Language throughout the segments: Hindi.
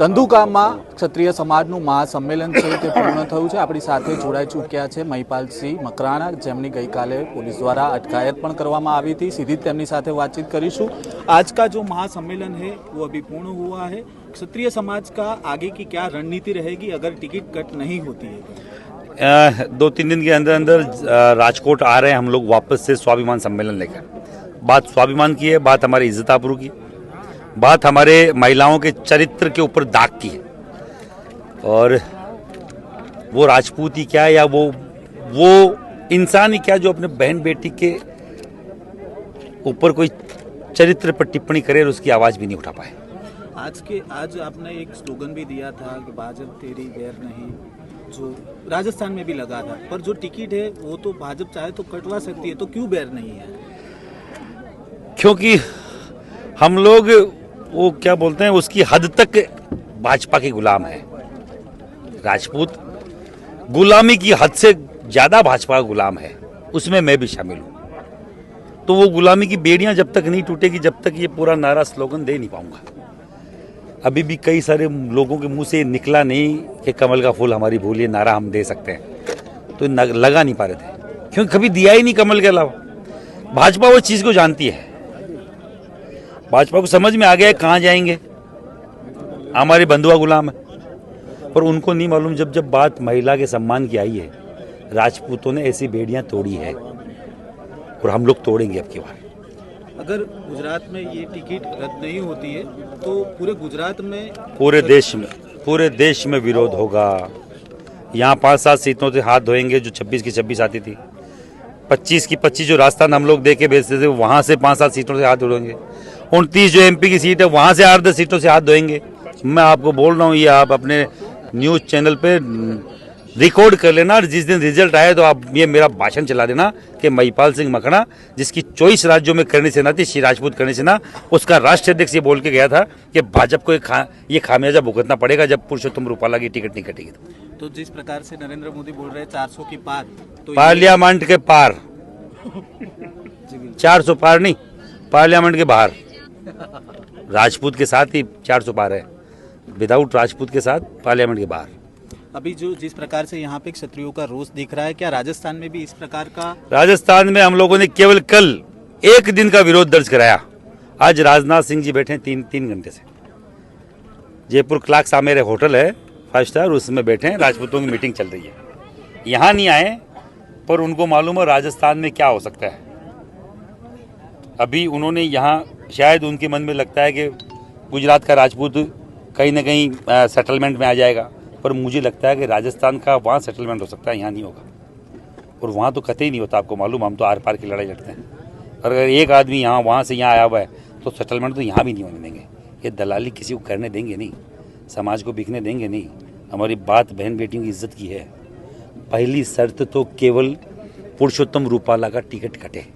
ધંધુકામાં ક્ષત્રિય સમાજનું મહાસંમેલન છે તે પૂર્ણ થયું છે। આપણી સાથે જોડાઈ ચૂક્યા છે મહિપાલસિંહ મકરાણા, જેમની ગઈકાલે પોલીસ દ્વારા અટકાયત પણ કરવામાં આવી थी। सीधी તેમની સાથે વાતચીત કરીશું। आज का जो महासम्मेलन है वो अभी पूर्ण हुआ है। क्षत्रिय समाज का आगे की क्या रणनीति रहेगी अगर टिकट कट नहीं होती है? 2-3 दिन के अंदर अंदर राजकोट आ रहे हैं हम लोग वापस से स्वाभिमान सम्मेलन लेकर। बात स्वाभिमान की है, बात हमारी इज्जत आबरू की, बात हमारे महिलाओं के चरित्र के ऊपर दाग की है। और वो राजपूत ही क्या या वो इंसान ही क्या जो अपने बहन बेटी के ऊपर कोई चरित्र पर टिप्पणी करे और उसकी आवाज भी नहीं उठा पाए। आज आपने एक स्लोगन भी दिया था कि भाजपा तेरी वैर नहीं, जो राजस्थान में भी लगा था, पर जो टिकट है वो तो भाजपा चाहे तो कटवा सकती है, तो क्यों वैर नहीं है? क्योंकि हम लोग वो क्या बोलते हैं उसकी हद तक भाजपा के गुलाम है। राजपूत गुलामी की हद से ज्यादा भाजपा का गुलाम है, उसमें मैं भी शामिल हूं। तो वो गुलामी की बेड़ियां जब तक नहीं टूटेगी, जब तक ये पूरा नारा स्लोगन दे नहीं पाऊंगा। अभी भी कई सारे लोगों के मुंह से निकला नहीं कि कमल का फूल हमारी भूल, ये नारा हम दे सकते हैं, तो लगा नहीं पा रहे थे, क्योंकि कभी दिया ही नहीं कमल के अलावा। भाजपा वो चीज को जानती है, भाजपा को समझ में आ गया है कहाँ जाएंगे, हमारे बंधुआ गुलाम है। पर उनको नहीं मालूम जब जब बात महिला के सम्मान की आई है, राजपूतों ने ऐसी बेड़ियां तोड़ी है और हम लोग तोड़ेंगे अब की बार। अगर गुजरात में ये टिकट रद्द नहीं होती है तो पूरे गुजरात में पूरे देश में विरोध होगा। यहाँ 5-7 सीटों से हाथ धोएंगे, जो 26 की 26 आती थी, 25 की 25 जो राजस्थान हम लोग दे के भेजते थे, वहाँ से 5-7 सीटों से हाथ धोएंगे। 29 जो एमपी की सीट है वहाँ से 8-10 सीटों से हाथ धोएंगे। मैं आपको बोल रहा हूँ, ये आप अपने न्यूज़ चैनल पे रिकॉर्ड कर लेना, और जिस दिन रिजल्ट आए तो आप ये मेरा भाषण चला देना कि महिपाल सिंह मकराणा, जिसकी चॉइस राज्यों में करनी से ना थी, श्री राजपूत करनी से ना, उसका राष्ट्रीय अध्यक्ष ये बोल के गया था कि भाजपा को ये खामियाजा भुगतना पड़ेगा जब पुरुषोत्तम रूपाला की टिकट नहीं कटेगी। तो जिस प्रकार से नरेंद्र मोदी बोल रहे हैं 400 की पार, तो पार्लियामेंट के पार 400 पार नहीं, पार्लियामेंट के बाहर। राजपूत के साथ ही 400 पार है, विदाउट राजपूत के साथ पार्लियामेंट के बाहर। अभी जो जिस प्रकार से यहाँ पे क्षत्रियों का रोष दिख रहा है, क्या राजस्थान में भी इस प्रकार का? राजस्थान में हम लोगों ने केवल कल 1 दिन का विरोध दर्ज कराया। आज राजनाथ सिंह जी बैठे 3 घंटे से जयपुर क्लार्क्स मेरे होटल है 5 स्टार, उसमें बैठे हैं, राजपूतों की मीटिंग चल रही है। यहाँ नहीं आए, पर उनको मालूम है राजस्थान में क्या हो सकता है। अभी उन्होंने यहाँ शायद उनके मन में लगता है कि गुजरात का राजपूत कहीं ना कहीं सेटलमेंट में आ जाएगा, पर मुझे लगता है कि राजस्थान का वहाँ सेटलमेंट हो सकता है, यहाँ नहीं होगा। और वहाँ तो कतई नहीं होता, आपको मालूम, हम तो आर पार की लड़ाई लड़ते हैं। और अगर एक आदमी यहाँ वहाँ से यहाँ आया हुआ है तो सेटलमेंट तो यहाँ भी नहीं होने देंगे। ये दलाली किसी को करने देंगे नहीं, समाज को बिकने देंगे नहीं। हमारी बात बहन बेटियों की इज्जत की है। पहली शर्त तो केवल पुरुषोत्तम रूपाला का टिकट कटे,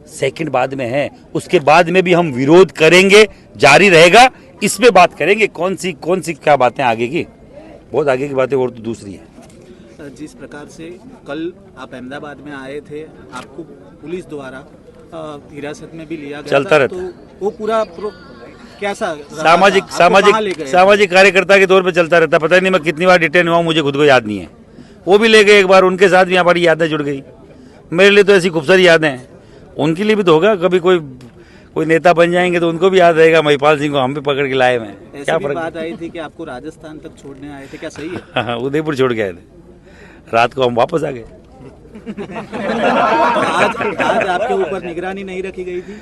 सेकंड बाद में है, उसके बाद में भी हम विरोध करेंगे, जारी रहेगा। इस पे बात करेंगे कौन सी क्या बातें आगे की, बहुत आगे की बातें और तो दूसरी है। जिस प्रकार से कल आप अहमदाबाद में आए थे, आपको पुलिस द्वारा हिरासत में भी लिया गया चलता रहता, तो वो पूरा कैसा सामाजिक कार्यकर्ता के तौर पे चलता रहता। पता नहीं मैं कितनी बार डिटेन हुआ, मुझे खुद को याद नहीं है। वो भी ले गए एक बार, उनके साथ भी हमारी यादें जुड़ गई। मेरे लिए तो ऐसी खूबसूरत यादें हैं, उनके लिए भी तो होगा। कभी कोई नेता बन जाएंगे तो उनको भी याद रहेगा महिपाल सिंह को हम भी पकड़ के लाए हैं। क्या फर्क? बात आई थी कि आपको राजस्थान तक छोड़ने आए थे, क्या सही है? हाँ, उदयपुर छोड़ के आए थे, रात को हम वापस आ गए। आज आपके ऊपर निगरानी नहीं रखी गई थी?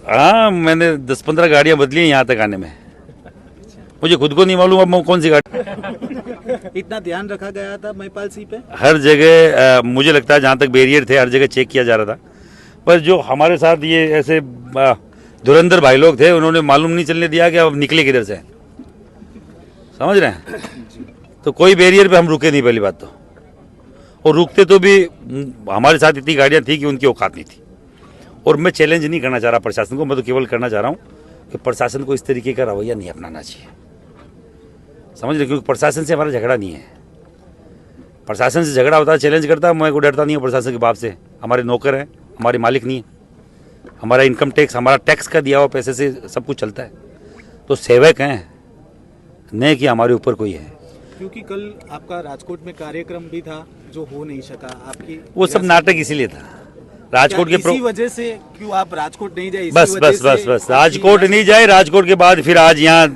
हाँ, मैंने 10-15 गाड़ियां बदली हैं यहाँ तक आने में। मुझे खुद को नहीं मालूम अब मैं कौन सी गाड़ी। इतना ध्यान रखा गया था महिपाल सिंह पे? हर जगह मुझे लगता है जहाँ तक बैरियर थे हर जगह चेक किया जा रहा था। पर जो हमारे साथ ये ऐसे धुरंधर भाई लोग थे, उन्होंने मालूम नहीं चलने दिया कि अब निकले किधर से, समझ रहे हैं? तो कोई बैरियर पे हम रुके नहीं पहली बात तो, और रुकते तो भी हमारे साथ इतनी गाड़ियां थी कि उनकी औकात नहीं थी। और मैं चैलेंज नहीं करना चाह रहा प्रशासन को, मैं तो केवल करना चाह रहा हूँ कि प्रशासन को इस तरीके का रवैया नहीं अपनाना चाहिए, समझ रहे? क्योंकि प्रशासन से हमारा झगड़ा नहीं है। प्रशासन से झगड़ा होता है, चैलेंज करता, मैं को डरता नहीं हूँ प्रशासन के बाप से। हमारे नौकर हैं, हमारे मालिक नहीं है। हमारा इनकम टैक्स, हमारा टैक्स का दिया हुआ पैसे से सब कुछ चलता है। तो सेवक हैं, नहीं कि हमारे ऊपर कोई है। क्योंकि कल आपका राजकोट में कार्यक्रम भी था जो हो नहीं सका, आपकी वो सब नाटक इसीलिए था। राजकोट के इसी वजह से क्यों आप राजकोट नहीं जाए? इसी बस वजह बस से बस बस राजकोट नहीं जाए, राजकोट के बाद फिर आज यहाँ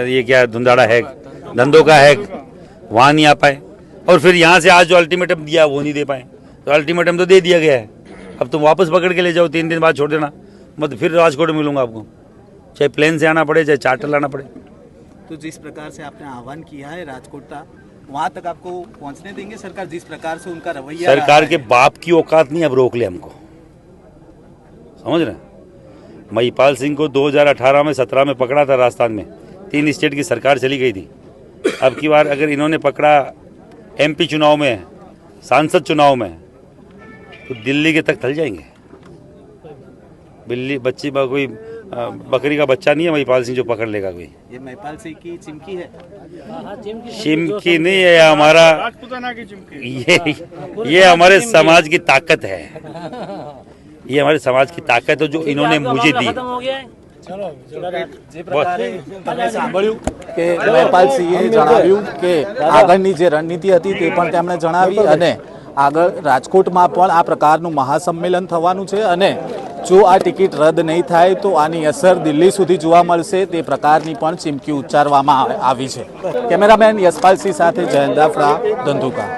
ये क्या धुंधाड़ा है, धंधों का है, वहाँ नहीं आ पाए, और फिर यहाँ से आज जो अल्टीमेटम दिया वो नहीं दे पाए। तो अल्टीमेटम तो दे दिया गया है, अब तुम वापस पकड़ के ले जाओ, 3 दिन बाद छोड़ देना, मतलब फिर राजकोट में मिलूंगा आपको, चाहे प्लेन से आना पड़े चाहे चार्टर लाना पड़े। तो जिस प्रकार से आपने आह्वान किया है राजकोट का, वहां तक आपको पहुंचने देंगे सरकार? जिस प्रकार से उनका रवैया सरकार के बाप की औकात नहीं अब रोक ले हमको, समझ रहे? महिपाल सिंह को 2018 में 17 में पकड़ा था राजस्थान में, 3 स्टेट की सरकार चली गई थी। अब की बार अगर इन्होंने पकड़ा MP चुनाव में, सांसद चुनाव में, तो दिल्ली के तक थल जाएंगे। बिल्ली बच्ची कोई बकरी का बच्चा नहीं है महिपाल सिंह जो पकड़ लेगा कोई। ये महिपाल सिंह की चिमकी है? चिमकी नहीं है, हमारा ये हमारे समाज की ताकत है, ये हमारे समाज की ताकत है जो इन्होंने मुझे दी। જે પ્રકારે તમે સાંભળ્યું કે મહિપાલસિંહે જણાવ્યું કે આગળની જે રણનીતિ હતી તે પણ તેમણે જણાવી, અને આગળ રાજકોટમાં પણ આ પ્રકારનું મહાસંમેલન થવાનું છે, અને જો આ ટિકિટ રદ નહીં થાય તો આની અસર દિલ્હી સુધી જોવા મળશે, તે પ્રકારની પણ ચીમકી ઉચ્ચારવામાં આવી છે. કેમેરામેન યશપાલ સિંહ સાથે જયંત દાફડા, ધંધુકા.